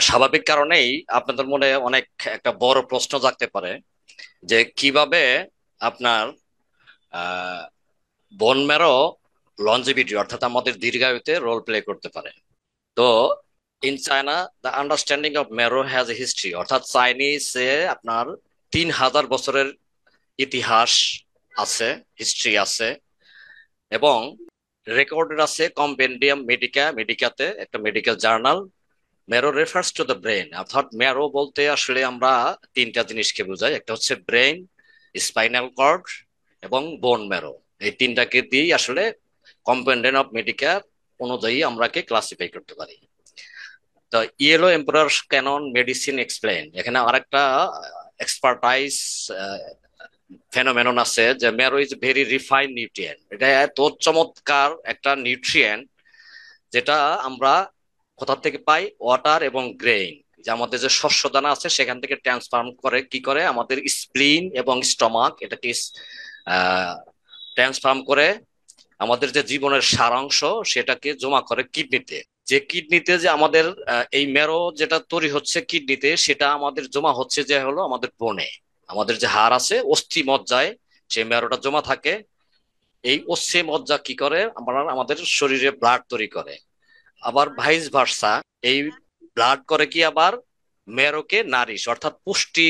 স্বাভাবিক কারণেই আপনাদের মনে অনেক একটা বড় প্রশ্ন জাগতে পারে যে কিভাবে আপনার বোন ম্যারো লঞ্জিভিটি অর্থাৎ আমাদের দীর্ঘায়ুতে রোল প্লে করতে পারে। তো in China the understanding of marrow has a history, অর্থাৎ চাইনিজে আপনার 3000 বছরের ইতিহাস আছে, হিস্ট্রি আছে, এবং রেকর্ডেড আছে কম্পেন্ডিয়াম মেডিকাতে, একটা medical journal. Marrow refers to the brain, অর্থাৎ ম্যারো বলতে আসলে আমরা তিনটা জিনিসকে বোঝাই, একটা হচ্ছে ব্রেন, স্পাইনাল কর্ড এবং বোন ম্যারো। এই তিনটাকে দিয়েই আসলে কম্পেন্ডেন্ট অফ মেডিকেল অনুযায়ী আমরাকে ক্লাসিফাই করতে পারি। তো yellow emperor canon medicine explain, এখানে আরেকটা এক্সপার্টাইজ ফেনোমেনন আছে যে marrow is very refine nutrient. এটা এত চমৎকার একটা নিউট্রিয়েন্ট যেটা আমরা কোথা থেকে পাই? ওয়াটার এবং গ্রেইন, যে আমাদের যে শস্য দানা আছে সেখান থেকে ট্রান্সফর্ম করে কি করে আমাদের স্প্লিন এবং স্টমাক এটাকে ট্রান্সফর্ম করে আমাদের যে জীবনের সারাংশ সেটাকে জমা করে কিডনিতে। যে কিডনিতে যে আমাদের এই মেরো যেটা তৈরি হচ্ছে কিডনিতে, সেটা আমাদের জমা হচ্ছে যে হলো আমাদের বনে, আমাদের যে হাড় আছে অস্থি মজ্জায় সেই মেরোটা জমা থাকে। এই অস্থি মজ্জা কি করে আমরা আমাদের শরীরে ব্লাড তৈরি করে। আবার ভাইস ভার্সা, এই ব্লাড করে কি আবার মেরোকে নারিশ অর্থাৎ পুষ্টি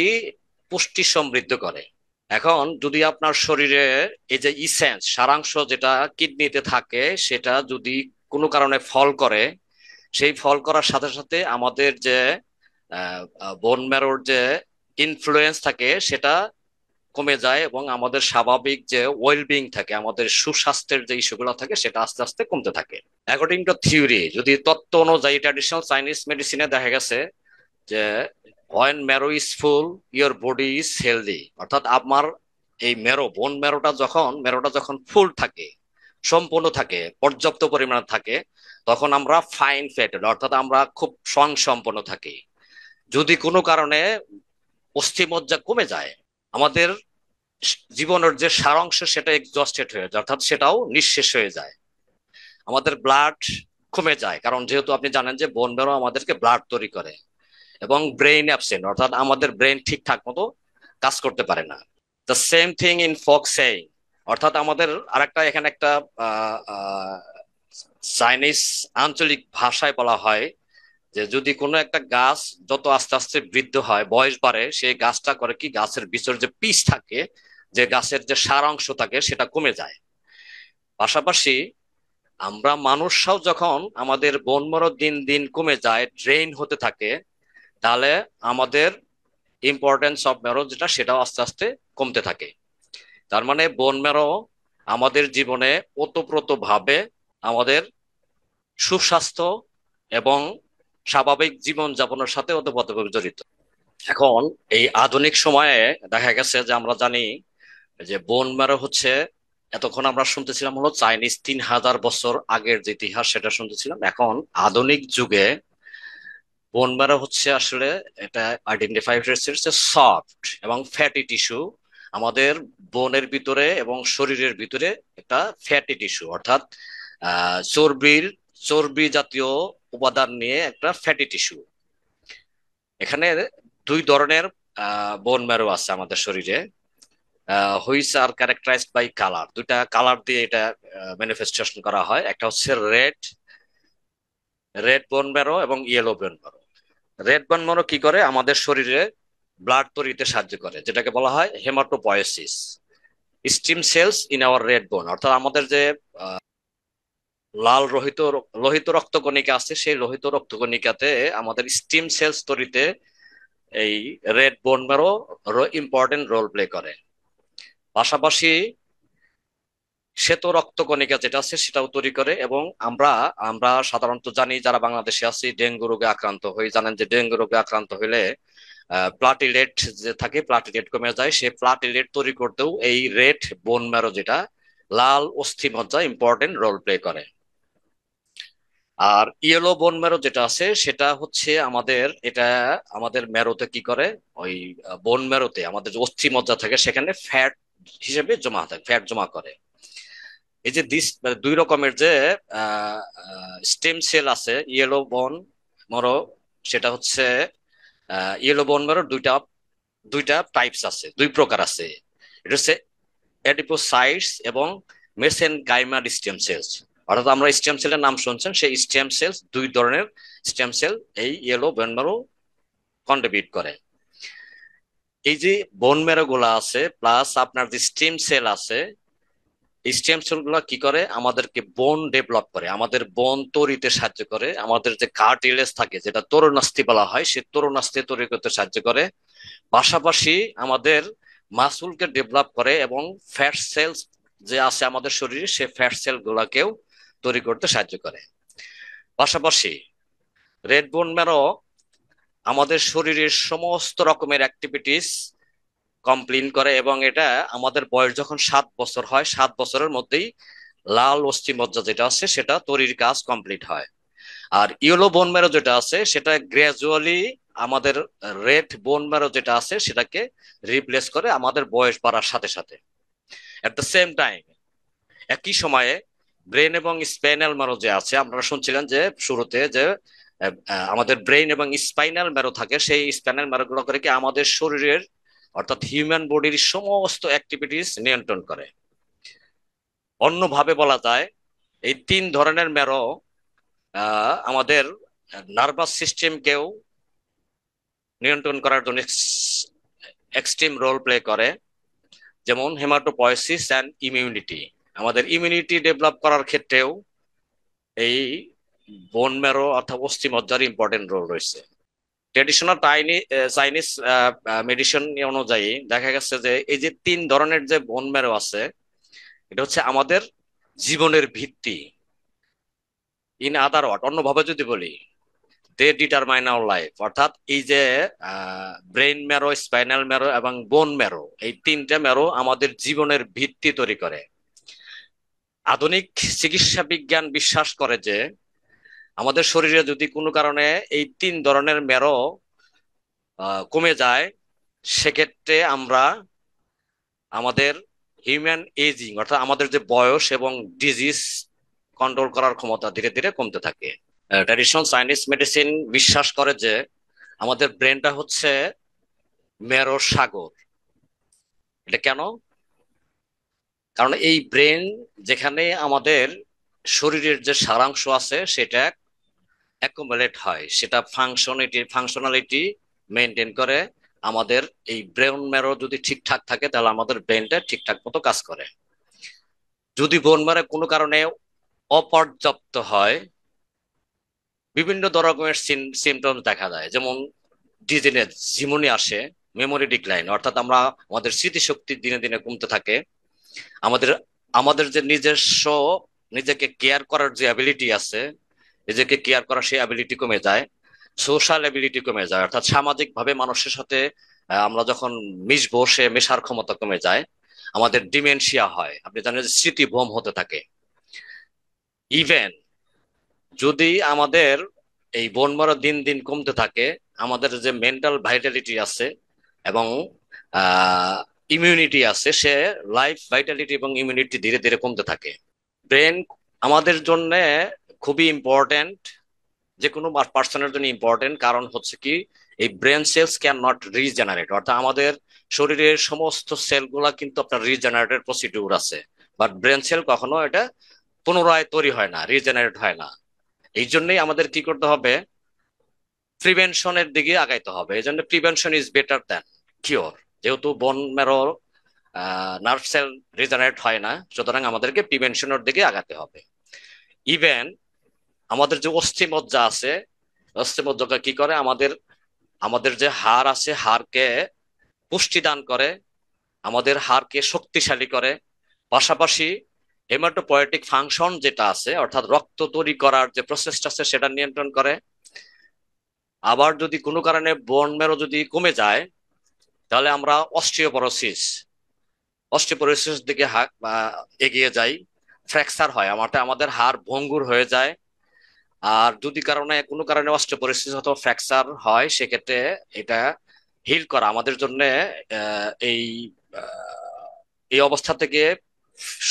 পুষ্টি সমৃদ্ধ করে। এখন যদি আপনার শরীরে এই যে ইসেন্স সারাংশ যেটা কিডনিতে থাকে সেটা যদি কোনো কারণে ফল করে, সেই ফল করার সাথে সাথে আমাদের যে বোন ম্যারোর যে ইনফ্লুয়েন্স থাকে সেটা কমে যায় এবং আমাদের স্বাভাবিক যে ওয়েলবিং থাকে, আমাদের সুস্বাস্থ্যের যে ইস্যুগুলো থাকে সেটা আস্তে আস্তে কমতে থাকে। অ্যাকর্ডিং টু থিওরি, যদি তত্ত্ব অনুযায়ী ট্র্যাডিশনাল চাইনিজ মেডিসিনে দেখা গেছে যে when marrow is full your body is healthy, অর্থাৎ আমার এই মেরোটা যখন ফুল থাকে, সম্পূর্ণ থাকে, পর্যাপ্ত পরিমাণে থাকে, তখন আমরা ফাইন ফ্যাটেড অর্থাৎ আমরা খুব স্বয়ং সম্পন্ন থাকি। যদি কোনো কারণে অস্থিমজ্জা কমে যায়, আমাদের জীবনের যে সারাংশ সেটা এক্সস্টেড হয়ে যায়, অর্থাৎ সেটাও নিঃশেষ হয়ে যায়। আমাদের ব্লাড কমে যায়, কারণ যেহেতু আপনি জানেন যে বোন ম্যারো আমাদেরকে ব্লাড তৈরি করে। এবং ব্রেইন অ্যাবসেন্ট, অর্থাৎ আমাদের ব্রেন ঠিকঠাক মতো কাজ করতে পারে না। The same thing in folk saying, অর্থাৎ আমাদের আরেকটা এখানে একটা চাইনিজ আঞ্চলিক ভাষায় বলা হয় যে যদি কোনো একটা গাছ যত আস্তে আস্তে বৃদ্ধ হয়, বয়স বাড়ে, সেই গাছটা করে কি গাছের ভিতর যে পিচ থাকে, যে গাছের যে সার অংশ থাকে সেটা কমে যায়। পাশাপাশি আমরা মানুষরাও যখন আমাদের বন মরো দিন দিন কমে যায়, ড্রেইন হতে থাকে, তাহলে আমাদের ইম্পর্টেন্স অফ ম্যারো যেটা সেটাও আস্তে আস্তে কমতে থাকে। তার মানে বোন ম্যারো আমাদের জীবনে ওতপ্রোত ভাবে আমাদের সুস্বাস্থ্য এবং স্বাভাবিক জীবন যাপনের সাথে ওতপ্রোতভাবে জড়িত। এখন এই আধুনিক সময়ে দেখা গেছে যে আমরা জানি যে বোন ম্যারো হচ্ছে, এতক্ষণ আমরা শুনতেছিলাম হলো চাইনিজ 3000 বছর আগের যে ইতিহাস সেটা শুনতেছিলাম। এখন আধুনিক যুগে বোন ম্যারো হচ্ছে আসলে এটা আইডেন্টিফাই হচ্ছে সফট এবং ফ্যাটি টিস্যু আমাদের বোনের ভিতরে এবং শরীরের ভিতরে, একটা ফ্যাটি টিস্যু অর্থাৎ চর্বির চর্বি জাতীয় উপাদান নিয়ে একটা ফ্যাটি টিস্যু। এখানে দুই ধরনের বোন ম্যারো আছে আমাদের শরীরে, which are characterized by colour. দুইটা কালার দিয়ে এটা ম্যানিফেস্টেশন করা হয়, একটা হচ্ছে রেড রেড বোন ম্যারো এবং yellow bone marrow. Red bone marrow কি করে আমাদের শরীরে ব্লাড তৈরিতে সাহায্য করে, যেটাকে বলা হয় haematopoiesis, stem cells in our red bone, অর্থাৎ আমাদের যে লাল লোহিত লোহিত রক্তকণিকা আছে সেই লোহিত রক্তকণিকাতে আমাদের স্টিম সেলস তৈরিতে এই red bone marrow important role play করে। পাশাপাশি শ্বেত রক্তকণিকা যেটা আছে সেটাও তৈরি করে। এবং আমরা আমরা সাধারণত জানি যারা বাংলাদেশে আছি, ডেঙ্গু রোগে আক্রান্ত হই, জানেন যে ডেঙ্গু রোগে আক্রান্ত হইলে প্লাটিলেট যে থাকে প্লাটিলেট কমে যায়, সেই প্লাটিলেট তৈরি করতেও এই রেড বোন ম্যারো যেটা লাল অস্থি মজ্জা ইম্পর্টেন্ট রোল প্লে করে। আর ইয়েলো বোন ম্যারো যেটা আছে সেটা হচ্ছে আমাদের এটা আমাদের ম্যারোতে কি করে, ওই বোন ম্যারোতে আমাদের যে অস্থি মজ্জা থাকে সেখানে ফ্যাট হিসেবে জমা থাকে, ফ্যাট জমা করে। এই যে দুই রকমের যে স্টেম সেল আছে, ইয়েলো বোন মরো সেটা হচ্ছে ইয়েলো বোন ম্যারো দুইটা দুইটা টাইপস আছে, দুই প্রকার আছে। এটা হচ্ছে অ্যাডিপোসাইটস এবং মেসেনকাইমাল স্টেম সেলস। অর্থাৎ আমরা স্টেম সেলের নাম শুনছেন, সেই স্টেম সেলস দুই ধরনের স্টেম সেল এই ইয়েলো বোন ম্যারো কন্ট্রিবিউট করে। এই যে বোন ম্যারো গুলা আছে প্লাস আপনার যে স্টেম সেল আছে, এই স্টেম সেল গুলা কি করে, আমাদেরকে বোন ডেভেলপ করে, আমাদের বোন তৈরিতে সাহায্য করে, আমাদের যে কার্টিলেজ থাকে যেটা তরুণাস্থি বলা হয় সেই তরুণাস্থি তৈরি করতে সাহায্য করে। পাশাপাশি আমাদের মাসুলকে ডেভেলপ করে এবং ফ্যাট সেলস যে আছে আমাদের শরীরে সে ফ্যাট সেল গুলাকেও তৈরি করতে সাহায্য করে। পাশাপাশি রেড বোন ম্যারো আমাদের শরীরের সমস্ত রকমের অ্যাক্টিভিটিস কমপ্লিট করে এবং এটা আমাদের বয়স যখন 7 বছর হয় 7 বছরের মধ্যেই লাল অস্থিমজ্জা যেটা আছে সেটা তৈরির কাজ কমপ্লিট হয়। আর ইয়েলো বোন ম্যারো যেটা আছে সেটা গ্রাজুয়ালি আমাদের রেড বোন ম্যারো যেটা আছে সেটাকে রিপ্লেস করে আমাদের বয়স বাড়ার সাথে সাথে। এট দ্য সেম টাইম একই সময়ে ব্রেন এবং স্পাইনাল ম্যারো যে আছে, আপনারা শুনছিলেন যে শুরুতে যে আমাদের ব্রেন এবং স্পাইনাল ম্যারো থাকে, সেই স্পাইনাল ম্যারো গুলো করে কি আমাদের শরীরের অর্থাৎ হিউম্যান বডির সমস্ত অ্যাক্টিভিটিস নিয়ন্ত্রণ করে। অন্যভাবে বলা যায় এই তিন ধরনের ম্যারো আমাদের নার্ভাস সিস্টেমকেও নিয়ন্ত্রণ করার জন্য এক্সট্রিম রোল প্লে করে। যেমন হেমাটোপয়েসিস অ্যান্ড ইমিউনিটি, আমাদের ইমিউনিটি ডেভেলপ করার ক্ষেত্রেও এই বোন ম্যারো অর্থাৎ অস্থিমজ্জার ইম্পর্টেন্ট রোল রয়েছে। ট্রেডিশনাল চাইনিজ মেডিসিন অনুযায়ী দেখা গেছে যে এই যে তিন ধরনের যে বোন ম্যারো আছে এটা হচ্ছে আমাদের জীবনের ভিত্তি। ইন আদার ওয়ার্ড, অন্যভাবে যদি বলি, দে ডিটারমাইন আওয়ার লাইফ। অর্থাৎ এই যে ব্রেন ম্যারো, স্পাইনাল ম্যারো এবং বোন ম্যারো, এই তিনটা ম্যারো আমাদের জীবনের ভিত্তি তৈরি করে। আধুনিক চিকিৎসা বিজ্ঞান বিশ্বাস করে যে আমাদের শরীরে যদি কোনো কারণে এই তিন ধরনের ম্যারো কমে যায়, সেক্ষেত্রে আমরা আমাদের হিউম্যান এজিং অর্থাৎ আমাদের যে বয়স এবং ডিজিজ কন্ট্রোল করার ক্ষমতা ধীরে ধীরে কমতে থাকে। ট্র্যাডিশনাল চাইনিজ মেডিসিন বিশ্বাস করে যে আমাদের ব্রেনটা হচ্ছে মেরোর সাগর। এটা কেন? কারণ এই ব্রেন যেখানে আমাদের শরীরের যে সারাংশ আছে সেটা অ্যাকুমুলেট হয়, সেটা ফাংশনালিটি মেনটেন করে। আমাদের এই ব্রেন ম্যারো যদি ঠিকঠাক থাকে তাহলে আমাদের ব্রেনটা ঠিকঠাক মতো কাজ করে। যদি বোন ম্যারো কোনো কারণে অপর্যাপ্ত হয়, বিভিন্ন ধরনের সিমটমস দেখা যায়, যেমন ডিজিনেস, ঝিমুনি আসে, মেমোরি ডিক্লাইন অর্থাৎ আমরা আমাদের স্মৃতিশক্তি দিনে দিনে কমতে থাকে, আমাদের আমাদের যে নিজস্ব নিজেকে কেয়ার করার যে অ্যাবিলিটি আছে, নিজেকে কেয়ার করার সেই অ্যাবিলিটি কমে যায়, সোশ্যাল অ্যাবিলিটি কমে যায় অর্থাৎ সামাজিক ভাবে মানুষের সাথে আমরা যখন মিশবো সে মেশার ক্ষমতা কমে যায়, আমাদের ডিমেনশিয়া হয়, আপনি জানেন যে স্মৃতিভ্রম হতে থাকে। ইভেন যদি আমাদের এই বোন ম্যারো দিন দিন কমতে থাকে, আমাদের যে মেন্টাল ভাইটালিটি আছে এবং ইমিউনিটি আছে, সে লাইফ ভাইটালিটি এবং ইমিউনিটি ধীরে ধীরে কমতে থাকে। ব্রেন আমাদের জন্য খুবই ইম্পর্টেন্ট, যে কোনো পার্সনের জন্য ইম্পর্টেন্ট, কারণ হচ্ছে কি এই brain cells can not regenerate অর্থাৎ আমাদের শরীরের সমস্ত সেলগুলা কিন্তু আপনার রিজেনারেটের প্রসিডিউর আছে, বাট ব্রেন সেল কখনো এটা পুনরায় তৈরি হয় না, রিজেনারেট হয় না। এই জন্যই আমাদের কি করতে হবে, প্রিভেনশনের দিকে আগাইতে হবে। এই জন্য prevention is better than cure. যেহেতু bone marrow nerve cell regenerate হয় না, সুতরাং আমাদেরকে প্রিভেনশনের দিকে আগাতে হবে। ইভেন আমাদের যে অস্থিমজ্জা আছে, অস্থিমজ্জাটা কি করে, আমাদের আমাদের যে হাড় আছে হাড়কে পুষ্টি দান করে, আমাদের হাড়কে শক্তিশালী করে। পাশাপাশি হেমাটোপয়েটিক ফাংশন যেটা আছে অর্থাৎ রক্ত তৈরি করার যে প্রসেসটা আছে সেটা নিয়ন্ত্রণ করে। আবার যদি কোনো কারণে বোন ম্যারো যদি কমে যায় তাহলে আমরা অস্টিওপরোসিস অস্টিওপরোসিস দিকে এগিয়ে যাই, ফ্র্যাকচার হয়, আমাদের হাড় ভঙ্গুর হয়ে যায়। আর যদি কোনো কারণে অস্টিওপরোসিস অথবা ফ্র্যাকচার হয় সেক্ষেত্রে এটা হিল করা আমাদের জন্য এই এই অবস্থা থেকে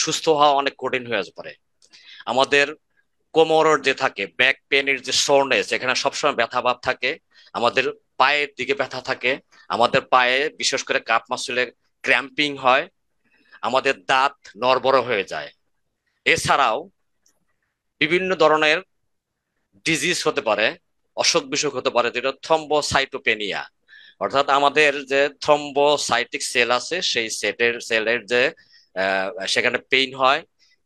সুস্থ হওয়া অনেক কঠিন হয়ে পড়ে। আমাদের কোমরের যে থাকে ব্যাক পেনের যে সোরনেস, এখানে সবসময় ব্যথা ভাব থাকে। আমাদের পায়ের দিকে ব্যথা থাকে, আমাদের পায়ে বিশেষ করে কাপ মাসুলে ক্র্যাম্পিং হয়, আমাদের দাঁত নড়বড় হয়ে যায়। এছাড়াও বিভিন্ন ধরনের ডিজিজ হতে পারে, অসুখ বিসুখ হতে পারে, যেটা থ্রম্বোসাইটোপেনিয়া, অর্থাৎ আমাদের যে থ্রম্বোসাইটিক সেল আছে সেই সেলের যে সেখানে পেইন হয়।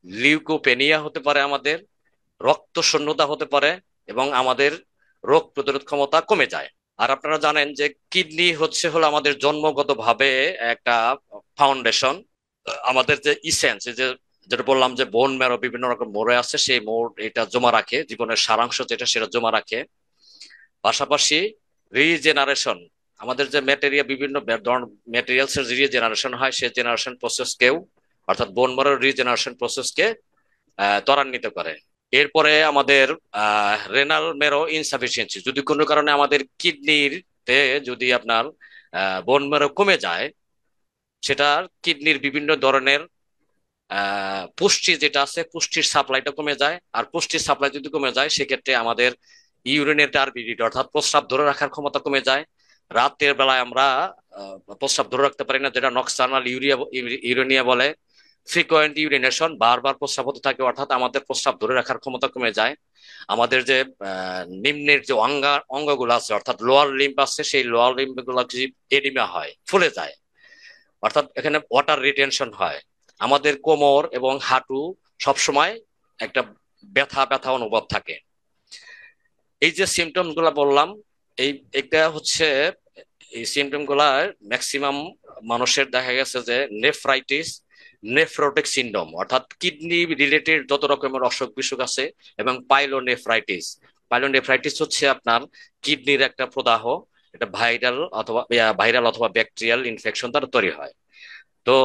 লিউকোপেনিয়া হতে পারে, আমাদের রক্ত শূন্যতা হতে পারে, এবং আমাদের রোগ প্রতিরোধ ক্ষমতা কমে যায়। আর আপনারা জানেন যে কিডনি হলো আমাদের জন্মগতভাবে একটা ফাউন্ডেশন, আমাদের যে ইসেন্স, যে যেটা বললাম যে বোন ম্যারো বিভিন্ন রকম মোড়ে আছে, সেই মোড় এটা জমা রাখে, জীবনের সারাংশ যেটা সেটা জমা রাখে। পাশাপাশি রিজেনারেশন, আমাদের যে ম্যাটেরিয়াল বিভিন্ন ম্যাটেরিয়ালস এর রিজেনারেশন হয়, সেই জেনারেশন প্রসেসকেও, অর্থাৎ বোন ম্যারো রিজেনারেশন প্রসেসকে ত্বরান্বিত করে। এরপরে আমাদের রেনাল মেরো ইনসাফিসিয়েন্সি, যদি কোনো কারণে আমাদের কিডনিতে যদি আপনার বোন মেরো কমে যায়, সেটা কিডনির বিভিন্ন ধরনের পুষ্টি যেটা আছে, পুষ্টির সাপ্লাইটা কমে যায়। আর পুষ্টির সাপ্লাই যদি কমে যায়, সেক্ষেত্রে আমাদের ইউরিনের টার্বিডিটি, অর্থাৎ প্রস্রাব ধরে রাখার ক্ষমতা কমে যায়। রাতের বেলায় আমরা প্রস্রাব ধরে রাখতে পারি না, যেটা নক্সার্নাল ইউরেনিয়া বলে। ফ্রিকোয়েন্ট ইউরিনেশন, বারবার প্রস্রাব হতে থাকে, অর্থাৎ আমাদের প্রস্রাব ধরে রাখার ক্ষমতা কমে যায়। আমাদের যে নিম্নের যে অঙ্গগুলো আছে, অর্থাৎ লোয়ার লিম্ব আছে, সেই লোয়ার লিম্ব গুলো এডিমা হয়, ফুলে যায়, অর্থাৎ এখানে ওয়াটার রিটেনশন হয়। আমাদের কোমর এবং হাঁটু সবসময় একটা ব্যথা ব্যথা অনুভব থাকে। এই যে সিমটম গুলা বললাম, এই এটা হচ্ছে, এই সিমটম গুলা ম্যাক্সিমাম মানুষের দেখা গেছে যে নেফ্রাইটিস, নেফ্রোটিক সিন্ড্রোম, অর্থাৎ কিডনি রিলেটেড যত রকমের অসুখ বিসুখ আছে, এবং পাইলোনেফ্রাইটিস। পাইলোনেফ্রাইটিস হচ্ছে আপনার কিডনির একটা প্রদাহ, এটা ভাইরাল অথবা ব্যাকটেরিয়াল ইনফেকশন দ্বারা তৈরি হয়। তো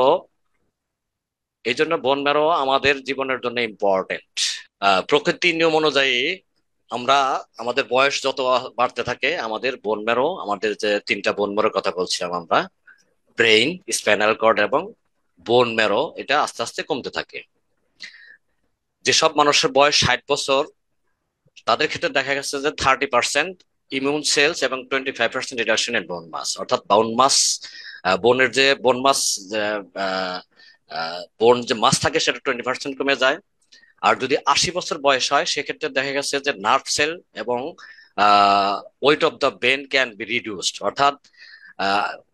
এই জন্য বোন ম্যারো আমাদের জীবনের জন্য ইম্পর্টেন্ট। প্রকৃতির নিয়ম অনুযায়ী আমরা, আমাদের বয়স যত বাড়তে থাকে, আমাদের বোন ম্যারো, আমাদের যে তিনটা বোন ম্যারোর কথা বলছিলাম আমরা, ব্রেইন, স্পাইনাল কর্ড এবং বোন ম্যারো, এটা আস্তে আস্তে কমতে থাকে। যেসব মানুষের বয়স 60 বছর, তাদের ক্ষেত্রে দেখা গেছে যে 30% ইমিউন সেলস এবং 25% রিডাকশন ইন বোন মাস, অর্থাৎ বোন মাস, বোনের যে বোন মাস, বোন যে মাস থাকে সেটা 20% কমে যায়। আর যদি 80 বছর বয়স হয়, সেক্ষেত্রে দেখা গেছে যে নার্ভ সেল এবং weight of the brain can be reduced, অর্থাৎ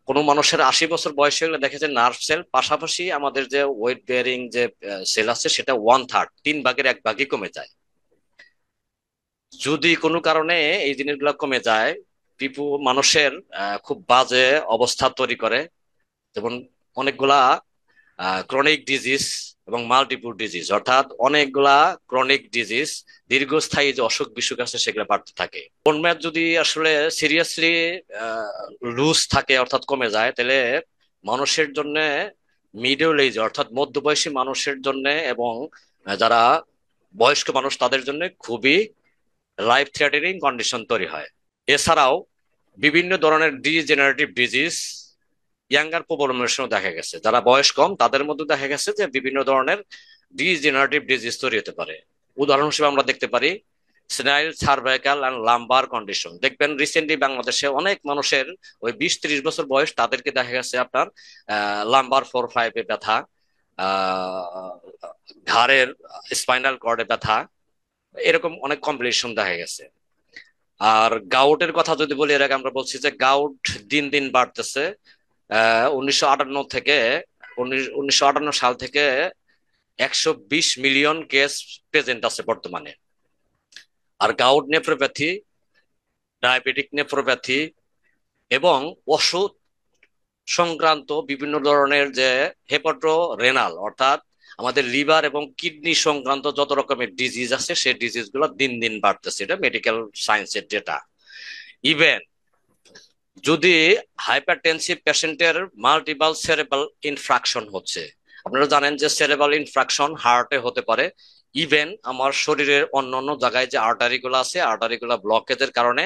কোনো মানুষের 80 বছর বয়স হলে দেখা যায় নার্ভ সেল পাশাপাশি আমাদের যে ওয়েট বেয়ারিং যে সেল আছে, সেটা 1/3, 3/1 কমে যায়। যদি কোনো কারণে এই জিনিসগুলো কমে যায়, মানুষের খুব বাজে অবস্থা তৈরি করে, যেমন অনেকগুলা ক্রনিক ডিজিজ এবং মাল্টিপল ডিজিজ, অর্থাৎ অনেকগুলা ক্রনিক ডিজিজ, দীর্ঘস্থায়ী যে অসুখ বিসুখ আছে সেগুলো বাড়তে থাকে। বোন ম্যারো যদি আসলে সিরিয়াসলি লুজ থাকে, অর্থাৎ কমে যায়, তাহলে মানুষের জন্য, মিডল এজ অর্থাৎ মধ্যবয়সী মানুষের জন্য এবং যারা বয়স্ক মানুষ, তাদের জন্য খুবই লাইফ থ্রেটানিং কন্ডিশন তৈরি হয়। এছাড়াও বিভিন্ন ধরনের ডিজেনারেটিভ ডিজিজ ইয়াঙ্গার পপুলেশনও দেখা গেছে, যারা বয়স কম তাদের মধ্যে দেখা গেছে যে বিভিন্ন ধরনের ডিজেনারেটিভ ডিজিজ তৈরি হতে পারে। উদাহরণ হিসেবে আমরা দেখতে পারি স্নাইল সার্ভাইকাল অ্যান্ড লাম্বার কন্ডিশন। দেখবেন রিসেন্টলি বাংলাদেশে অনেক মানুষের ওই 20-30 বছর বয়স, তাদেরকে দেখা গেছে আপনার লাম্বার 4-5 ব্যথা, ঘাড়ের স্পাইনাল কর্ডে ব্যথা, এরকম অনেক কমপ্লিকেশন দেখা গেছে। আর গাউটের কথা যদি বলি, এর আগে আমরা বলছি যে গাউট দিন দিন বাড়তেছে। 1958 সাল থেকে 120 মিলিয়ন কেস প্রেজেন্ট আছে বর্তমানে। আর গাউট নেফ্রোপ্যাথি, ডায়াবেটিক নেফ্রোপ্যাথি এবং ওষুধ সংক্রান্ত বিভিন্ন ধরনের যে হেপাটো রেনাল, অর্থাৎ আমাদের লিভার এবং কিডনি সংক্রান্ত যত রকমের ডিজিজ আছে, সেই ডিজিজ গুলো দিন দিন বাড়তেছে, এটা মেডিকেল সায়েন্সের ডেটা। ইভেন যদি হাইপারটেনসিভ পেশেন্টের মাল্টিপল সেরেব্রাল ইনফ্রাকশন হচ্ছে, আপনারা জানেন যে সেরেব্রাল ইনফ্রাকশন হার্টে হতে পারে, ইভেন আমার শরীরের অন্যান্য জায়গায় যে আর্টারি গুলো আছে, আর্টারি গুলো ব্লকেজের কারণে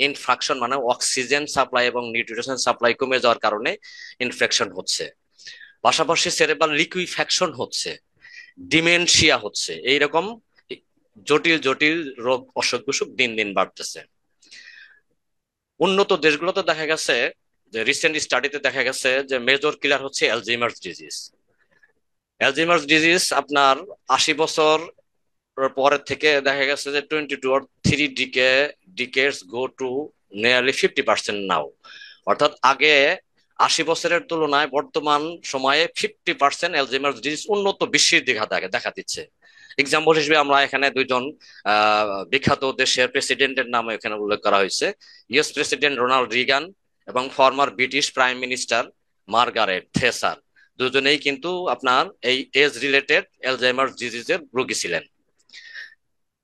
ইনফ্রাকশন, মানে অক্সিজেন সাপ্লাই এবং নিউট্রিশন সাপ্লাই কমে যাওয়ার কারণে ইনফেকশন হচ্ছে। পাশাপাশি সেরেব্রাল লিকুইফ্যাকশন হচ্ছে, ডিমেনশিয়া হচ্ছে, এইরকম জটিল জটিল রোগ অসুখ বিসুখ দিন দিন বাড়তেছে। উন্নত দেশগুলোতে দেখা গেছে যে রিসেন্ট স্টাডিতে দেখা গেছে যে মেজর কিলার হচ্ছে অ্যালজিমার্স ডিজিজ। অ্যালজিমার্স ডিজিজ আপনার 80 বছর পরের থেকে দেখা গেছে যে 22 or 3 ডিকেডস গো টু নিয়ারলি 50% নাও। অর্থাৎ আগে 80 বছরের তুলনায় বর্তমান সময়ে 50% অ্যালজাইমার্স ডিজিজ উন্নত বিশ্বের দিকে দেখা দিচ্ছে। এক্সাম্পল হিসেবে আমরা এখানে দুইজন বিখ্যাত দেশের প্রেসিডেন্টের নাম এখানে উল্লেখ করা হয়েছে। ইউএস প্রেসিডেন্ট রোনাল্ড রিগান এবং former British prime minister Margaret thresher, দুজনেই কিন্তু আপনার এই এজ রিলেটেড অ্যালজাইমার্স ডিজিজের রোগী ছিলেন।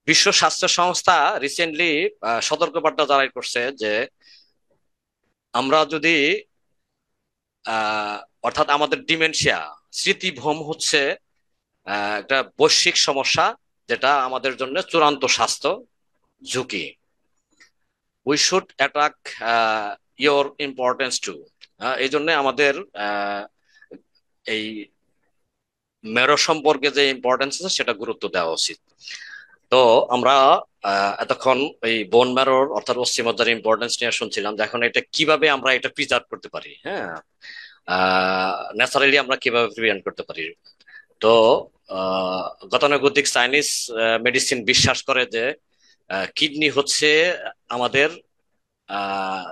বিশ্ব স্বাস্থ্য সংস্থা রিসেন্টলি সতর্কবার্তা জারি করছে যে আমরা যদি আহ অর্থাৎ আমাদের ডিমেনশিয়া, স্মৃতিভ্রম হচ্ছে একটা বৈশ্বিক সমস্যা, যেটা আমাদের জন্য চূড়ান্ত স্বাস্থ্য ঝুঁকি। We should attack your importance two. এই জন্য আমাদের আহ, এই মেরো সম্পর্কে যে ইম্পর্টেন্স আছে সেটা গুরুত্ব দেওয়া উচিত। তো আমরা এতক্ষণ এই বোন ম্যারোর অর্থাৎ অস্থিমজ্জার ইম্পর্টেন্স নিয়ে শুনছিলাম, যে এখন এটা কিভাবে আমরা এটা প্রিজার্ভ করতে পারি, হ্যাঁ, ন্যাচারালি আমরা কিভাবে প্রিভেন্ট করতে পারি। তো গতানুগতিক চাইনিজ মেডিসিন বিশ্বাস করে যে কিডনি হচ্ছে আমাদের আহ,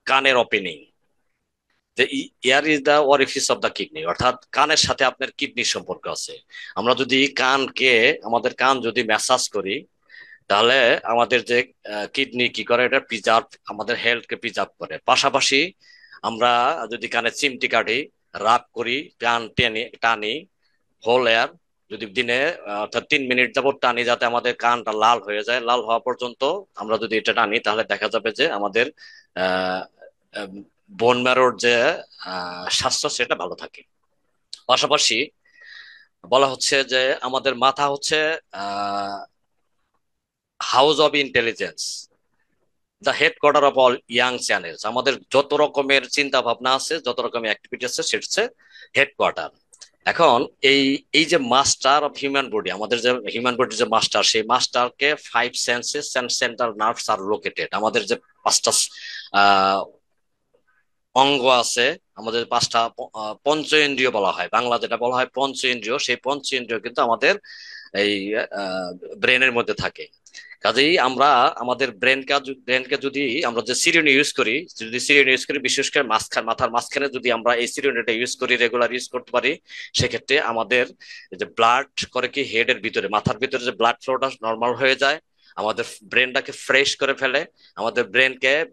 কানের ওপেনিং, যে ear is the orifice of the kidney, অর্থাৎ কানের সাথে আপনার কিডনির সম্পর্ক আছে। আমরা যদি আমাদের কান যদি ম্যাসাজ করি, তাহলে আমাদের যে কিডনি কি করে, এটা প্রিজার্ভ, আমাদের হেলথ কে প্রিজার্ভ করে। পাশাপাশি আমরা যদি কানে চিমটি কাটি, রাব করি, কান টেনে টানি, হোল এয়ার যদি দিনে অর্থাৎ 3 মিনিট যাবত টানি, যাতে আমাদের কানটা লাল হয়ে যায়, লাল হওয়া পর্যন্ত আমরা যদি এটা টানি, তাহলে দেখা যাবে যে আমাদের আহ বোন ম্যারোর যে স্বাস্থ্য সেটা ভালো থাকে। পাশাপাশি বলা হচ্ছে যে আমাদের মাথা হচ্ছে house of intelligence, the headquarter of all young channels. আমাদের যত রকমের চিন্তা ভাবনা আছে, যত রকমের অ্যাক্টিভিটি আছে, সেটা হচ্ছে হেডকোয়ার্টার। এখন এই এই যে মাস্টার অফ হিউম্যান বডি, আমাদের যে হিউম্যান বডির যে মাস্টার, সেই মাস্টারকে 5 senses and central nerves are located. আমাদের যে 5টা আহ, অঙ্গ আছে, আমাদের 5টা পঞ্চ ইন্দ্রিয় বলা হয়, বাংলা যেটা বলা হয় পঞ্চ ইন্দ্রিয়, সেই পঞ্চ ইন্দ্রিয় কিন্তু আমাদের এই ব্রেনের মধ্যে থাকে। কাজেই আমরা আমাদের ব্রেনকে যদি আমরা যে সিরিয়ন ইউজ করি, যদি সিরিয়ন ইউজ করি, বিশেষ করে মাথার মাঝখানে যদি আমরা এই সিরিয়নটা ইউজ করি, রেগুলার ইউজ করতে পারি, সেক্ষেত্রে আমাদের যে ব্লাড করে কি হেডের ভিতরে, মাথার ভিতরে যে ব্লাড ফ্লোটা নর্মাল হয়ে যায়, আমাদের ব্রেনটাকে ফ্রেশ করে ফেলে, আমাদের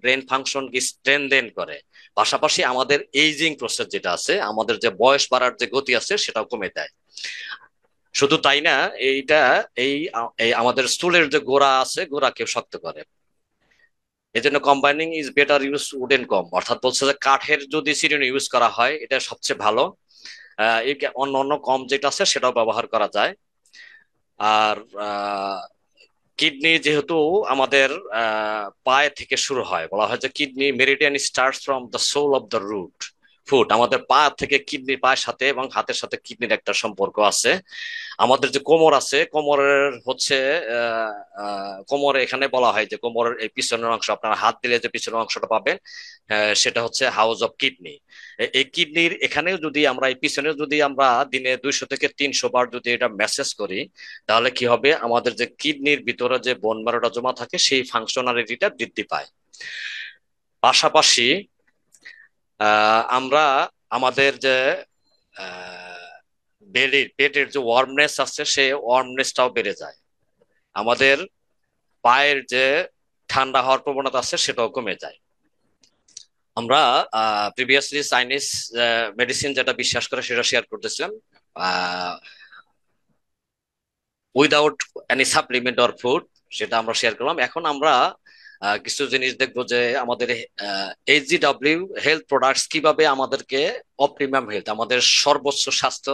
ব্রেন ফাংশন কি স্ট্রেনদেন করে। পাশাপাশি আমাদের এইজিং প্রসেস যেটা আছে, আমাদের যে বয়স বাড়ার যে গতি আছে, সেটাও কমে দেয়। শুধু তাই না, এইটা এই এই আমাদের স্টুলের যে গোড়া আছে, গোড়াকেও শক্ত করে। এই জন্য combining is better use wooden comb, অর্থাৎ বলছে যে কাঠের যদি সিরিন ইউজ করা হয়, এটা সবচেয়ে ভালো। অন্য অন্য কম যেটা আছে সেটাও ব্যবহার করা যায়। আর কিডনি যেহেতু আমাদের পায়ে থেকে শুরু হয়, বলা হয় যে kidney meridian starts from the sole of the root foot. আমাদের পা থেকে কিডনির, পায়ের সাথে এবং হাতের সাথে কিডনির একটা সম্পর্ক আছে। আমাদের যে কোমর আছে, কোমরের হচ্ছে কোমরে এখানে বলা হয় যে কোমরের এই পিছনের অংশ, আপনার হাত দিলে যে পিছনের অংশটা পাবেন, সেটা হচ্ছে হাউস অফ কিডনি। এই কিডনির এখানেও যদি আমরা এই পিছনে যদি আমরা দিনে 200 থেকে 300 বার যদি এটা ম্যাসেজ করি, তাহলে কি হবে, আমাদের যে কিডনির ভিতরে যে বোন ম্যারোটা জমা থাকে, সেই ফাংশনালিটিটা বৃদ্ধি পায়। পাশাপাশি আমরা আমাদের যে পেটের যে ওয়ার্মনেস আছে, সেই ওয়ার্মনেসটাও বেড়ে যায়। আমাদের পায়ের যে ঠান্ডা হওয়ার প্রবণতা আছে, সেটাও কমে যায়। আমরা প্রিভিয়াসলি চাইনিজ মেডিসিন যেটা বিশ্বাস করে সেটা শেয়ার করতেছিলাম, without any supplement or food, সেটা আমরা শেয়ার করলাম। এখন আমরা কিছু জিনিস দেখবো যে আমাদের এইচজিডব্লিউ হেলথ প্রোডাক্টস কিভাবে আমাদেরকে অপটিমাম হেলথ, আমাদের সর্বোচ্চ স্বাস্থ্য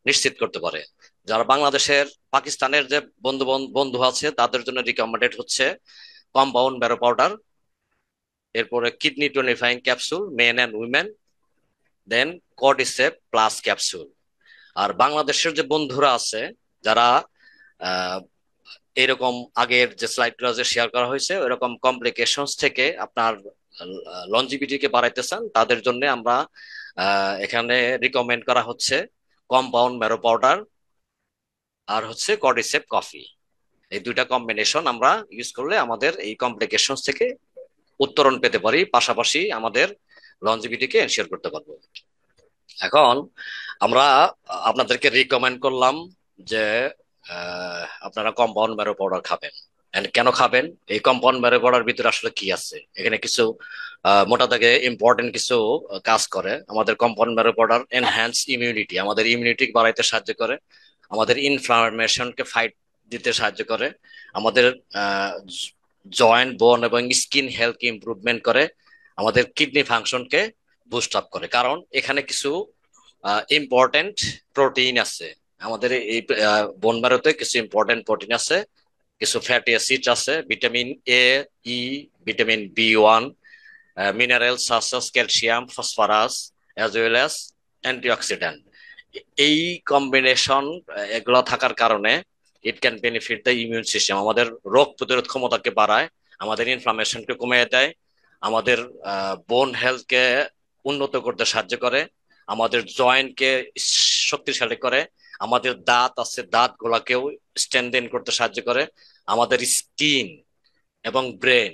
নিশ্চিত করতে পারে। যারা বাংলাদেশের, পাকিস্তানের যে বন্ধু আছে, তাদের জন্য রিকমেন্ডেড হচ্ছে কম্পাউন্ড ম্যারো পাউডার, এরপরে kidney tonifying capsule men and women, then cordycep plus capsule. আর বাংলাদেশের যে বন্ধুরা আছে, যারা এরকম আগের যে স্লাইডগুলো যে শেয়ার করা হয়েছে ওইরকম কমপ্লিকেশনস থেকে আপনার লঞ্জিভিটিকে বাড়াইতে চান, তাদের জন্য আমরা এখানে রিকমেন্ড করা হচ্ছে কম্পাউন্ড ম্যারো পাউডার আর হচ্ছে কর্ডিসেপ কফি। এই দুইটা কম্বিনেশন আমরা ইউজ করলে আমাদের এই কমপ্লিকেশনস থেকে উত্তরণ পেতে পারি, পাশাপাশি আমাদের লঞ্জিভিটিকে এনশিওর করতে পারবো। এখন আমরা আপনাদেরকে রিকমেন্ড করলাম যে আপনারা কম্পাউন্ড ম্যারো পাউডার খাবেন। And কেন খাবেন? এই কম্পাউন্ড ম্যারো পাউডার ভিতরে আসলে কি আছে? এখানে কিছু মোটা দাগে ইম্পর্টেন্ট কিছু কাজ করে। আমাদের compound marrow powder enhance immunity, আমাদের ইমিউনিটি বাড়াইতে সাহায্য করে, আমাদের ইনফ্লামেশনকে ফাইট দিতে সাহায্য করে, আমাদের জয়েন্ট বোন এবং স্কিন হেলথ ইমপ্রুভমেন্ট করে, আমাদের কিডনি ফাংশনকে বুস্ট আপ করে। কারণ এখানে কিছু ইম্পর্টেন্ট প্রোটিন আছে। আমাদের এই বোন ম্যারোতে কিছু ইম্পর্টেন্ট প্রোটিন আছে, কিছু ফ্যাটি অ্যাসিড আছে, vitamin A, E, vitamin B 1, minerals such calcium, phosphorus, as well as antioxidant. এই কম্বিনেশন এগুলো থাকার কারণে it can benefit the immune system, আমাদের রোগ প্রতিরোধ ক্ষমতাকে বাড়ায়, আমাদের ইনফ্লামেশনকে কমিয়ে দেয়, আমাদের বোন হেলথকে উন্নত করতে সাহায্য করে, আমাদের জয়েন্টকে শক্তিশালী করে, আমাদের দাঁত আছে দাঁত গুলাকেও স্ট্রেনদেন করতে সাহায্য করে, আমাদের স্কিন এবং brain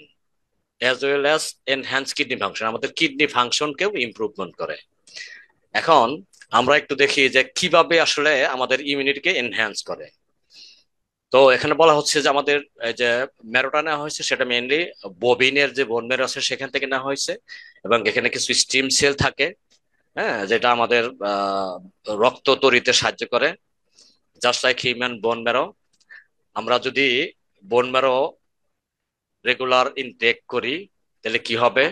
as well as enhance kidney function, আমাদের কিডনি ফাংশনকেও ইমপ্রুভমেন্ট করে। এখন আমরা একটু দেখি যে কিভাবে আসলে আমাদের ইমিউনিটিকে এনহ্যান্স করে। তো এখানে বলা হচ্ছে যে আমাদের এই যে ম্যারোটা নেওয়া হয়েছে সেটা মেইনলি ববিনের যে বোন ম্যারো আছে সেখান থেকে নেওয়া হয়েছে, এবং এখানে কিছু স্টিম সেল থাকে, হ্যাঁ, যেটা আমাদের রক্ত তৈরিতে সাহায্য করে, just like human bone marrow. আমরা যদি বোন ম্যারো রেগুলার ইনটেক করি তাহলে কি হবে?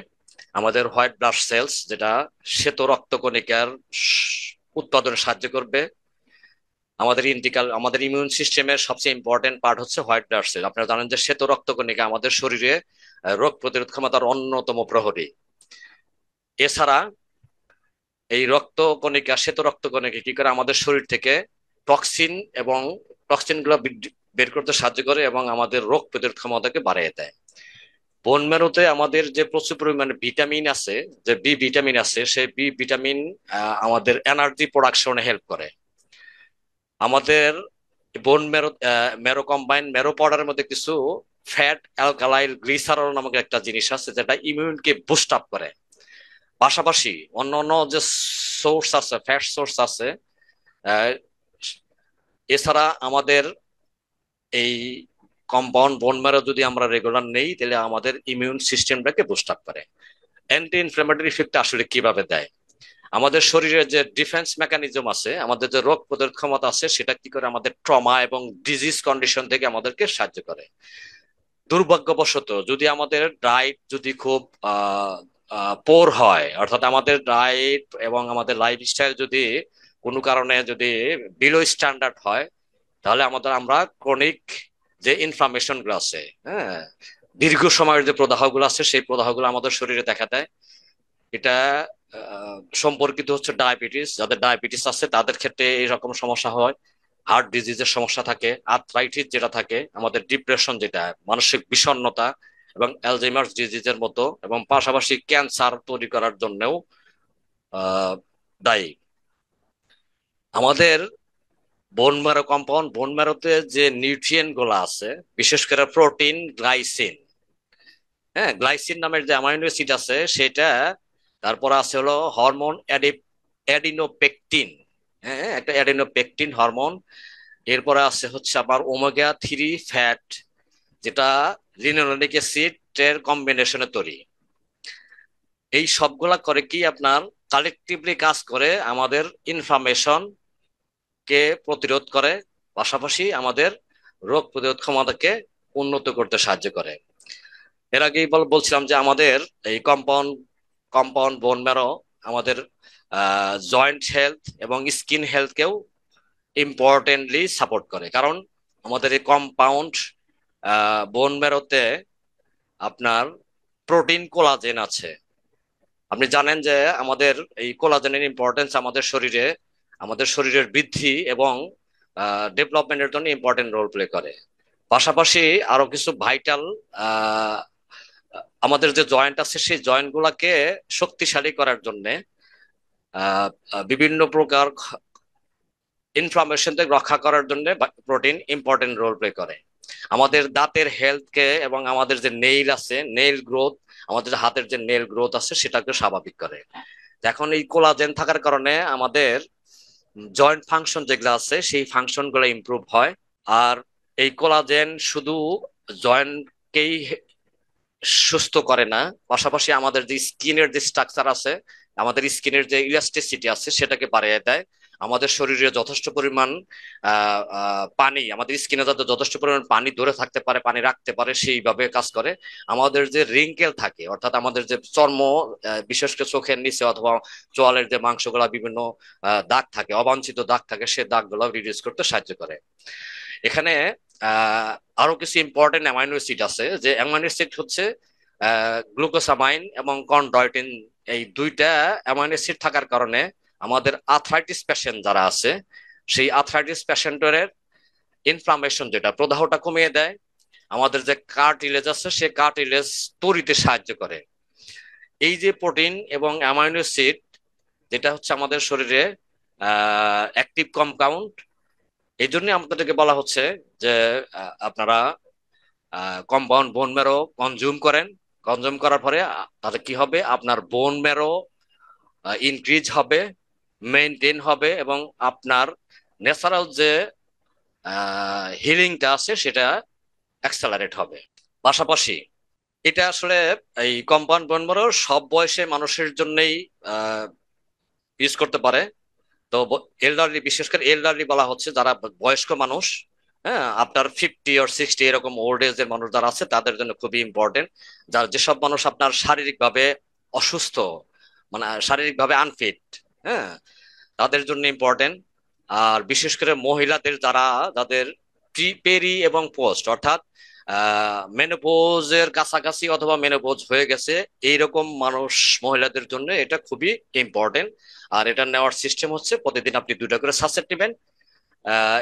আমাদের হোয়াইট ব্লাড সেলস, যেটা শ্বেত রক্তকণিকার উৎপাদনে সাহায্য করবে। আমাদের ইমিউন সিস্টেমের সবচেয়ে ইম্পর্টেন্ট পার্ট হচ্ছে হোয়াইট ব্লাড সেল। আপনারা জানেন যে শ্বেত রক্তকণিকা আমাদের শরীরে রোগ প্রতিরোধ ক্ষমতার অন্যতম প্রহরী। এছাড়া এই রক্তকণিকা, শ্বেত রক্তকণিকা কি করে আমাদের শরীর থেকে টক্সিন এবং টক্সিন গুলো বের করতে সাহায্য করে এবং আমাদের রোগ প্রতিরোধ ক্ষমতাকে বাড়িয়ে দেয়। বোন ম্যারোতে আমাদের যে প্রচুর পরিমাণে ভিটামিন আছে, যে বি ভিটামিন আছে, সেই বি ভিটামিন আমাদের এনার্জি প্রোডাকশনে হেল্প করে। আমাদের bone marrow marrow combine marrow পাউডারের মধ্যে কিছু ফ্যাট অ্যালকালাইল গ্লিসারল নামক একটা জিনিস আছে যেটা ইমিউনকে বুস্ট আপ করে। পাশাপাশি অন্য অন্য যে সোর্স আছে, ফ্যাট সোর্স আছে, আহ, এছাড়া আমাদের এই কম্পাউন্ড বোন ম্যারো যদি আমরা রেগুলার নেই তাহলে আমাদের ইমিউন সিস্টেমটাকে বুস্ট আপ করে। অ্যান্টি ইনফ্লামেটরি ইফেক্ট আসলে কিভাবে দেয়? আমাদের শরীরের যে ডিফেন্স মেকানিজম আছে, আমাদের যে রোগ প্রতিরোধ ক্ষমতা আছে, সেটা কি করে আমাদের ট্রমা এবং ডিজিজ কন্ডিশন থেকে আমাদেরকে সাহায্য করে। দুর্ভাগ্যবশত যদি আমাদের ডায়েট যদি খুব পোর হয়, অর্থাৎ আমাদের ডায়েট এবং আমাদের লাইফস্টাইল যদি কোনো কারণে যদি বিলো স্ট্যান্ডার্ড হয়, তাহলে আমরা ক্রনিক যে ইনফ্লামেশন গুলো আছে, হ্যাঁ, দীর্ঘ সময়ের যে প্রদাহগুলো আছে, সেই প্রদাহগুলো আমাদের শরীরে দেখা দেয়। এটা সম্পর্কিত হচ্ছে ডায়াবেটিস। যাদের ডায়াবেটিস আছে তাদের ক্ষেত্রে এইরকম সমস্যা হয়, হার্ট ডিজিজের সমস্যা থাকে, আর্থ্রাইটিস যেটা থাকে, আমাদের ডিপ্রেশন যেটা মানসিক বিষণ্ণতা এবং অ্যালজাইমার্স ডিজিজের মতো, এবং পাশাপাশি ক্যান্সার তৈরি করার জন্যও দায়ী। আমাদের বোন ম্যারোতে যে নিউট্রিয়েন্ট গুলো আছে, বিশেষ করে প্রোটিন, গ্লাইসিন, হ্যাঁ, গ্লাইসিন নামের যে অ্যামাইনো অ্যাসিড আছে সেটা, তারপর আছে হলো হরমোন অ্যাডিনোপেকটিন, হ্যাঁ, একটা অ্যাডিনোপেকটিন হরমোন। এরপরে আছে হচ্ছে আবার ওমেগা 3 ফ্যাট, যেটা লিনোলেনিক অ্যাসিড এর কম্বিনেশনে তৈরি। এই সবগুলা করে কি আপনার কালেকটিভলি কাজ করে আমাদের ইনফ্লামেশন কে প্রতিরোধ করে, পাশাপাশি আমাদের রোগ প্রতিরোধ ক্ষমতাকে উন্নত করতে সাহায্য করে। এর আগেই বলছিলাম যে আমাদের এই কম্পাউন্ড বোন ম্যারো আমাদের জয়েন্ট হেলথ এবং স্কিন হেলথকেও ইম্পর্টেন্টলি সাপোর্ট করে। কারণ আমাদের এই কম্পাউন্ড বোন ম্যারোতে আপনার প্রোটিন কোলাজেন আছে। আপনি জানেন যে আমাদের এই কোলাজেনের ইম্পর্টেন্স আমাদের শরীরের বৃদ্ধি এবং ডেভেলপমেন্টের জন্য ইম্পর্টেন্ট রোল প্লে করে। পাশাপাশি আরো কিছু ভাইটাল আমাদের যে জয়েন্ট আছে সেই জয়েন্ট গুলাকে শক্তিশালী করার জন্য বিভিন্ন প্রকার ইনফ্লামেশন থেকে রক্ষা করার জন্য প্রোটিন ইম্পর্টেন্ট রোল প্লে করে। আমাদের দাঁতের হেলথ কে এবং আমাদের যে নেইল আছে, নেইল গ্রোথ, আমাদের হাতের যে নেইল গ্রোথ আছে সেটাকে স্বাভাবিক করে। এখন এই কোলাজেন থাকার কারণে আমাদের জয়েন্ট ফাংশন যেগুলো আছে সেই ফাংশন গুলো ইমপ্রুভ হয়। আর এই কোলাজেন শুধু জয়েন্টকেই সুস্থ করে না, পাশাপাশি আমাদের যে স্কিনের যে স্ট্রাকচার আছে, আমাদের স্কিনের যে ইলাস্টিসিটি আছে সেটাকে বাড়িয়ে দেয়। আমাদের শরীরে যথেষ্ট পরিমাণ পানি, আমাদের স্কিনে যাতে যথেষ্ট পরিমাণ পানি ধরে থাকতে পারে, পানি রাখতে পারে, সেইভাবে কাজ করে। আমাদের যে রিঙ্কেল থাকে, অর্থাৎ আমাদের যে চর্ম, বিশেষ করে চোখের নিচে অথবা চোয়ালের যে মাংসগুলা বিভিন্ন দাগ থাকে, অবাঞ্ছিত দাগ থাকে, সে দাগগুলো রিডিউস করতে সাহায্য করে। এখানে আরো কিছু ইম্পর্টেন্ট অ্যামাইনো অ্যাসিড আছে, যে অ্যামাইনো অ্যাসিড হচ্ছে গ্লুকোসামাইন এবং কন্ড্রয়টিন। এই দুইটা অ্যামাইনো অ্যাসিড থাকার কারণে আমাদের আর্থ্রাইটিস পেশেন্ট যারা আছে, সেই আর্থ্রাইটিস পেশেন্টের ইনফ্লামেশন, যেটা প্রদাহটা কমিয়ে দেয়। আমাদের যে কার্টিলেজ আছে সে কার্টিলেজ তৈরিতে সাহায্য করে। এই যে প্রোটিন এবং অ্যামাইনো অ্যাসিড, যেটা হচ্ছে আমাদের শরীরে অ্যাক্টিভ কম্পাউন্ড, এই জন্য আমাদেরকে বলা হচ্ছে যে আপনারা কম্পাউন্ড বোন ম্যারো কনজিউম করেন। কনজিউম করার পরে তাতে কি হবে, আপনার বোন ম্যারো ইনক্রিজ হবে, মেনটেন হবে, এবং আপনার ন্যাচারাল যে হিলিংটা আছে সেটা অ্যাক্সেলারেট হবে। পাশাপাশি এটা আসলে এই কম্পাউন্ড বোন ম্যারো সব বয়সে মানুষের জন্যই ইউজ করতে পারে। তো এলডারলি, বিশেষ করে এলডারলি বলা হচ্ছে যারা বয়স্ক মানুষ, হ্যাঁ, আপনার 50 or 60 এরকম ওল্ড এজ এর মানুষ যারা আছে তাদের জন্য খুবই ইম্পর্টেন্ট। যার যেসব মানুষ আপনার শারীরিকভাবে অসুস্থ, মানে শারীরিকভাবে আনফিট, হ্যাঁ, তাদের জন্য ইম্পর্টেন্ট। আর বিশেষ করে মহিলাদের যারা, যাদের প্রি পেরি এবং পোস্ট, অর্থাৎ মেনোপোজের কাছাকাছি অথবা মেনোপোজ হয়ে গেছে, এইরকম মানুষ, মহিলাদের জন্য এটা খুবই ইম্পর্টেন্ট। আর এটা নেওয়ার সিস্টেম হচ্ছে প্রতিদিন আপনি 2টা করে সাসেট নেবেন।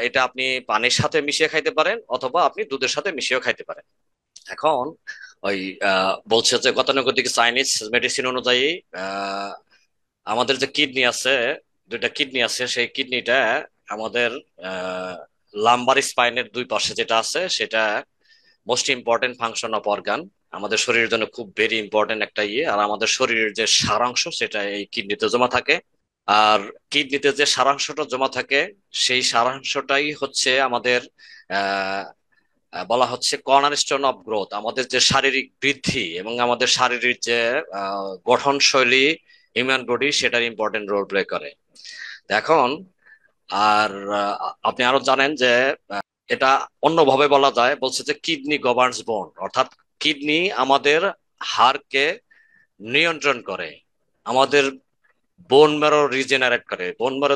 এটা আপনি পানির সাথে মিশিয়ে খাইতে পারেন অথবা আপনি দুধের সাথে মিশিয়েও খাইতে পারেন। এখন ওই বলছে যে গতানুগতিক চাইনিজ মেডিসিন অনুযায়ী আহ, আমাদের যে কিডনি আছে, 2টা কিডনি আছে, সেই কিডনিটা আমাদের লাম্বার স্পাইনের 2 পাশে যেটা আছে সেটা most important function of organ, আমাদের শরীরের জন্য খুব ভেরি ইম্পর্টেন্ট একটা ইয়ে। আর আমাদের শরীরের যে সারাংশ সেটা এই কিডনিতে জমা থাকে। আর কিডনিতে যে সারাংশটা জমা থাকে সেই সারাংশটাই হচ্ছে আমাদের আহ বলা হচ্ছে কর্নারস্টোন অফ গ্রোথ, আমাদের যে শারীরিক বৃদ্ধি এবং আমাদের শারীরিক যে গঠন শৈলী, হিউম্যান বডি, সেটার ইম্পর্টেন্ট রোল প্লে করে। এখন আর আপনি আরো জানেন যে এটা অন্যভাবে বলা যায়, বলছে যে কিডনি গভর্নস বোন, অর্থাৎ কিডনি আমাদের হাড়কে নিয়ন্ত্রণ করে, আমাদের বোন ম্যারো রিজেনারেট করে, বোন ম্যারো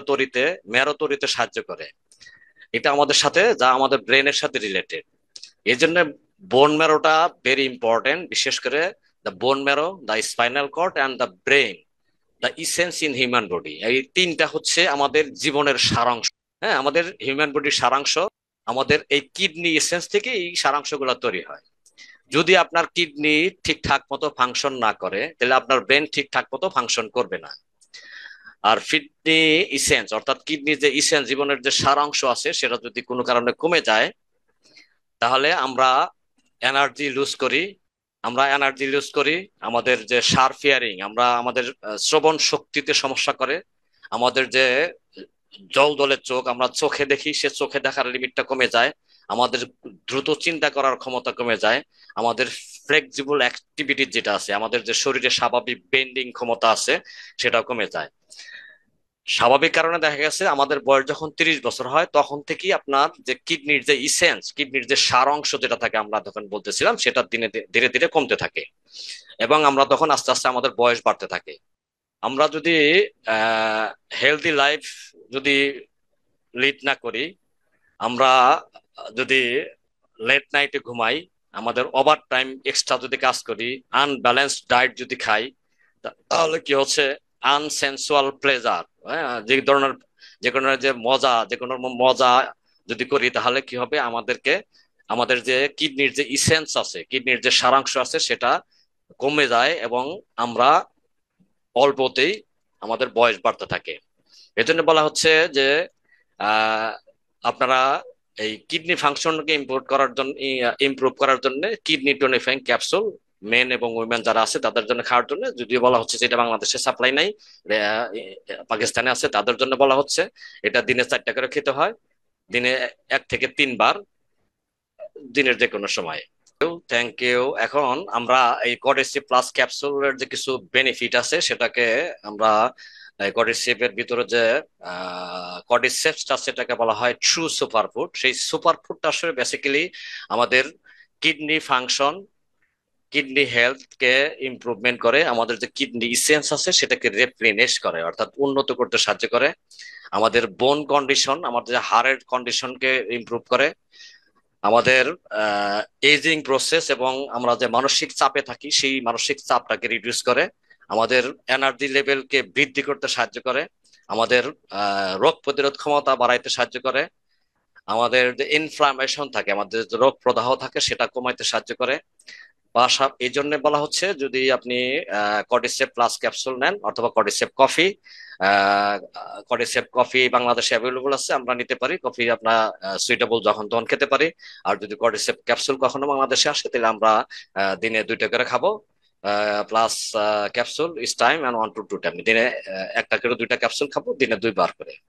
তৈরিতে সাহায্য করে। এটা আমাদের সাথে, যা আমাদের ব্রেনের সাথে রিলেটেড। এই জন্য বোন ম্যারোটা ভেরি ইম্পর্টেন্ট, বিশেষ করে the bone marrow, the spinal cord and the brain, the essence in human body, এই 3টা হচ্ছে আমাদের জীবনের সারাংশ। হ্যাঁ, আমাদের হিউম্যান বডির সারাংশ আমাদের এই কিডনি এসেন্স থেকে এই সারাংশগুলো তৈরি হয়। যদি আপনার কিডনি ঠিকঠাক মতো ফাংশন না করে তাহলে আপনার ব্রেন ঠিকঠাক মতো ফাংশন করবে না। আর কিডনি ইসেন্স, অর্থাৎ কিডনির যে ইসেন্স, জীবনের যে সারাংশ আছে, সেটা যদি কোনো কারণে কমে যায় তাহলে আমরা এনার্জি লুজ করি। আমাদের যে শার্প হিয়ারিং, আমাদের শ্রবণ শক্তিতে সমস্যা করে। আমাদের যে জল দলের চোখ, আমরা চোখে দেখি, সে চোখে দেখার লিমিটটা কমে যায়। আমাদের দ্রুত চিন্তা করার ক্ষমতা কমে যায়। আমাদের ফ্লেক্সিবল অ্যাক্টিভিটি যেটা আছে, আমাদের যে শরীরে স্বাভাবিক বেন্ডিং ক্ষমতা আছে, সেটাও কমে যায়। স্বাভাবিক কারণে দেখা গেছে আমাদের বয়স যখন 30 বছর হয় তখন থেকেই আপনার যে কিডনির যে ইসেন্স, কিডনির যে সার অংশ যেটা থাকে, আমরা তখন বলতেছিলাম, সেটা দিনে ধীরে ধীরে কমতে থাকে এবং আমরা তখন আস্তে আস্তে আমাদের বয়স বাড়তে থাকে। আমরা যদি হেলদি লাইফ যদি লিড না করি, আমরা যদি লেট নাইটে ঘুমাই, আমাদের ওভার টাইম এক্সট্রা যদি কাজ করি, আনব্যালেন্সড ডায়েট যদি খাই, তাহলে কি হচ্ছে, আনসেন্সুয়াল প্লেজার, হ্যাঁ, যে কোনো যে মজা যদি করি তাহলে কি হবে, আমাদের যে কিডনির যে ইসেন্স আছে, কিডনির যে সারাংশ আছে সেটা কমে যায়, এবং আমরা অল্পতেই আমাদের বয়স বাড়তে থাকে। এজন্য বলা হচ্ছে যে আহ, আপনারা এই কিডনি ফাংশনকে ইমপ্রুভ করার জন্য কিডনি টোনিফাইং ক্যাপসুল মেন এবং উইমেন যারা আছে তাদের জন্য খাওয়ার জন্য, যদিও বলা হচ্ছে যেটা বাংলাদেশে সাপ্লাই নাই, পাকিস্তানে আছে, তাদের জন্য বলা হচ্ছে এটা দিনে 4টা করে খেতে হয়, দিনে 1 থেকে 3 বার, দিনের যে কোনো সময়। Thank you. এখন আমরা এই কডেসি প্লাস ক্যাপসুলের যে কিছু বেনিফিট আছে সেটাকে আমরা, কডিসেপের ভিতরে যে কডিসেপসটা সেটাকে বলা হয় ট্রু সুপারফুড। সেই সুপারফুডটা আসলে বেসিক্যালি আমাদের কিডনি ফাংশন, কিডনি হেলথ কে ইমপ্রুভমেন্ট করে, আমাদের যে কিডনি ইসেন্স আছে সেটাকে রিপ্লেনিশ করে অর্থাৎ উন্নত করতে সাহায্য করে, আমাদের বোন কন্ডিশন, আমাদের যে হাড়ের কন্ডিশনকে ইমপ্রুভ করে, আমাদের এজিং প্রসেস এবং আমরা যে মানসিক চাপে থাকি সেই মানসিক চাপটাকে রিডিউস করে, আমাদের এনার্জি লেভেলকে বৃদ্ধি করতে সাহায্য করে, আমাদের রোগ প্রতিরোধ ক্ষমতা বাড়াইতে সাহায্য করে, আমাদের যে ইনফ্লামেশন থাকে, আমাদের যে রোগ প্রদাহ থাকে সেটা কমাইতে সাহায্য করে। এই জন্য বলা হচ্ছে যদি আপনি কডিসেপ প্লাস ক্যাপসুল নেন অথবা কডিসেপ কফি, কডিসেপ কফি বাংলাদেশে অ্যাভেলেবল আছে, আমরা নিতে পারি, কফি আপনার সুইটেবল যখন তখন খেতে পারি। আর যদি কডিসেপ ক্যাপসুল কখনো বাংলাদেশে আসে তাহলে আমরা দিনে 2টা করে খাবো। Plus capsule is time, and 1 to 2 time, দিনে 1টা করে 2টা ক্যাপসুল খাবো, দিনে 2 বার করে।